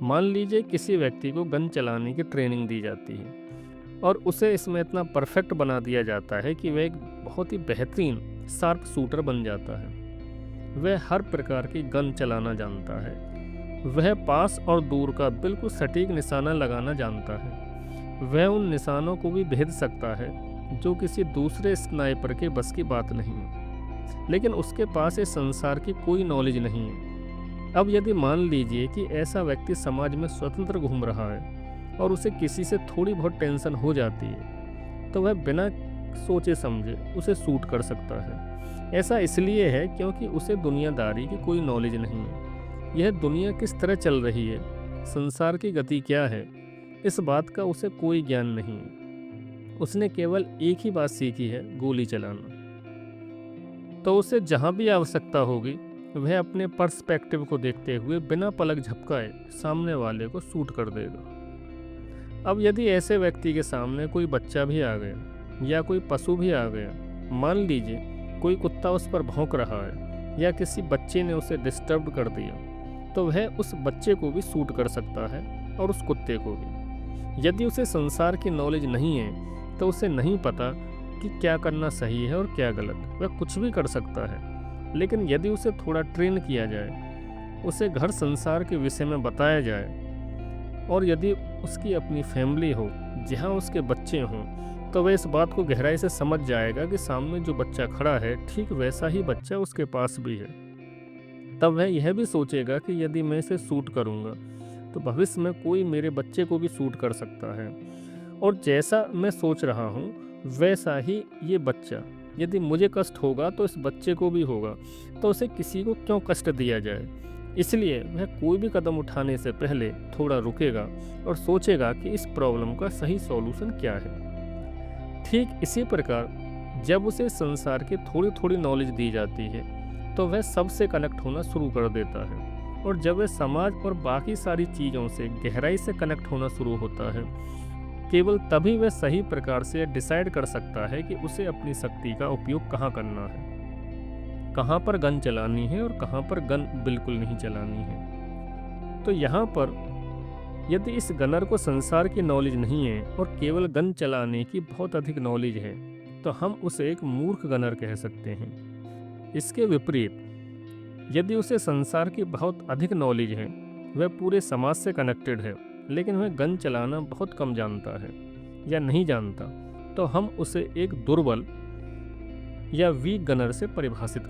मान लीजिए किसी व्यक्ति को गन चलाने की ट्रेनिंग दी जाती है और उसे इसमें इतना परफेक्ट बना दिया जाता है कि वह एक बहुत ही बेहतरीन शार्प शूटर बन जाता है। वह हर प्रकार की गन चलाना जानता है। वह पास और दूर का बिल्कुल सटीक निशाना लगाना जानता है। वह उन निशानों को भी भेद सकता है जो किसी दूसरे स्नाइपर के बस की बात नहीं है। लेकिन उसके पास इस संसार की कोई नॉलेज नहीं है। अब यदि मान लीजिए कि ऐसा व्यक्ति समाज में स्वतंत्र घूम रहा है और उसे किसी से थोड़ी बहुत टेंशन हो जाती है, तो वह बिना सोचे समझे उसे शूट कर सकता है। ऐसा इसलिए है क्योंकि उसे दुनियादारी की कोई नॉलेज नहीं है। यह दुनिया किस तरह चल रही है, संसार की गति क्या है, इस बात का उसे कोई ज्ञान नहीं है। उसने केवल एक ही बात सीखी है, गोली चलाना। तो उसे जहाँ भी आवश्यकता होगी वह अपने पर्सपेक्टिव को देखते हुए बिना पलक झपकाए सामने वाले को शूट कर देगा। अब यदि ऐसे व्यक्ति के सामने कोई बच्चा भी आ गया या कोई पशु भी आ गया, मान लीजिए कोई कुत्ता उस पर भौंक रहा है या किसी बच्चे ने उसे डिस्टर्ब कर दिया, तो वह उस बच्चे को भी शूट कर सकता है और उस कुत्ते को भी। यदि उसे संसार की नॉलेज नहीं है तो उसे नहीं पता कि क्या करना सही है और क्या गलत, वह कुछ भी कर सकता है। लेकिन यदि उसे थोड़ा ट्रेन किया जाए, उसे घर संसार के विषय में बताया जाए और यदि उसकी अपनी फैमिली हो जहाँ उसके बच्चे हों, तो वह इस बात को गहराई से समझ जाएगा कि सामने जो बच्चा खड़ा है ठीक वैसा ही बच्चा उसके पास भी है। तब वह यह भी सोचेगा कि यदि मैं इसे शूट करूँगा तो भविष्य में कोई मेरे बच्चे को भी शूट कर सकता है, और जैसा मैं सोच रहा हूँ वैसा ही ये बच्चा, यदि मुझे कष्ट होगा तो इस बच्चे को भी होगा, तो उसे किसी को क्यों कष्ट दिया जाए। इसलिए वह कोई भी कदम उठाने से पहले थोड़ा रुकेगा और सोचेगा कि इस प्रॉब्लम का सही सॉल्यूशन क्या है। ठीक इसी प्रकार जब उसे संसार की थोड़ी थोड़ी नॉलेज दी जाती है तो वह सबसे कनेक्ट होना शुरू कर देता है, और जब वह समाज और बाकी सारी चीज़ों से गहराई से कनेक्ट होना शुरू होता है, केवल तभी वह सही प्रकार से डिसाइड कर सकता है कि उसे अपनी शक्ति का उपयोग कहाँ करना है, कहाँ पर गन चलानी है और कहाँ पर गन बिल्कुल नहीं चलानी है। तो यहाँ पर यदि इस गनर को संसार की नॉलेज नहीं है और केवल गन चलाने की बहुत अधिक नॉलेज है, तो हम उसे एक मूर्ख गनर कह सकते हैं। इसके विपरीत यदि उसे संसार की बहुत अधिक नॉलेज है, वह पूरे समाज से कनेक्टेड है, लेकिन वह गन चलाना बहुत कम जानता है या नहीं जानता, तो हम उसे एक दुर्बल या वीक गनर से परिभाषित